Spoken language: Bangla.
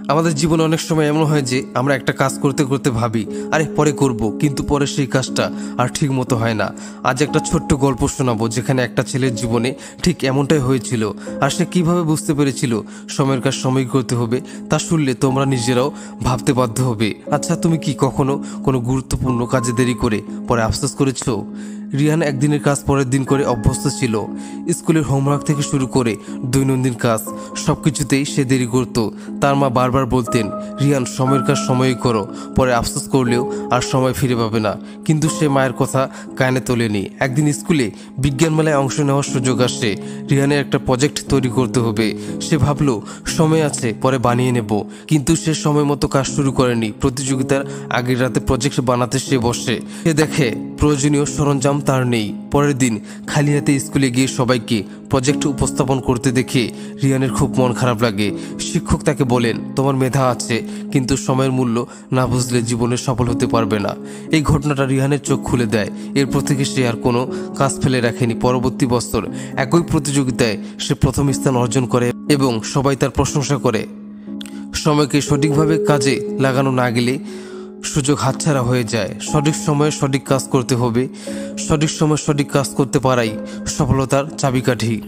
আমাদের জীবনে অনেক সময় এমন হয় যে আমরা একটা কাজ করতে করতে ভাবি আরে পরে করব, কিন্তু পরে সেই কাজটা আর ঠিক মতো হয় না। আজ একটা ছোট্ট গল্প শোনাবো যেখানে একটা ছেলের জীবনে ঠিক এমনটাই হয়েছিল, আর সে কিভাবে বুঝতে পেরেছিল সময়ের কাজ সময় করতে হবে তা শুনলে তোমরা নিজেরাও ভাবতে বাধ্য হবে। আচ্ছা, তুমি কি কখনো কোনো গুরুত্বপূর্ণ কাজে দেরি করে পরে আফসোস করেছো? রিহান একদিনের কাজ পরের দিন করে অভ্যস্ত ছিল। স্কুলের হোমওয়ার্ক থেকে শুরু করে দৈনন্দিন কাজ সবকিছুতেই সে দেরি করত। তার মা বারবার বলতেন, রিহান সময়ের কাজ সময়ই করো, পরে আফসোস করলেও আর সময় ফিরে পাবে না। কিন্তু সে মায়ের কথা কানে তোলেনি। একদিন স্কুলে বিজ্ঞান মেলায় অংশ নেওয়ার সুযোগ আসে। রিহানের একটা প্রজেক্ট তৈরি করতে হবে। সে ভাবলো সময় আছে, পরে বানিয়ে নেব। কিন্তু সে সময় মতো কাজ শুরু করেনি। প্রতিযোগিতার আগের রাতে প্রজেক্ট বানাতে সে বসে। সে দেখে প্রয়োজনীয় সরঞ্জাম তার নেই। পরের দিন খালি হাতে স্কুলে গিয়ে সবাইকে প্রজেক্ট উপস্থাপন করতে দেখে রিহানের খুব মন খারাপ লাগে। শিক্ষক তাকে বলেন, তোমার মেধা আছে, কিন্তু সময়ের মূল্য না বুঝলে জীবনে সফল হতে পারবে না। এই ঘটনাটা রিহানের চোখ খুলে দেয়। এরপর থেকে সে আর কোনো কাজ ফেলে রাখেনি। পরবর্তী বছর একই প্রতিযোগিতায় সে প্রথম স্থান অর্জন করে এবং সবাই তার প্রশংসা করে। সময়কে সঠিকভাবে কাজে লাগানো না গেলে সুযোগ হাতছাড়া হয়ে যায়। সঠিক সময়ে সঠিক কাজ করতে হবে। সঠিক সময়ে সঠিক কাজ করতে পারাই সফলতার চাবিকাঠি।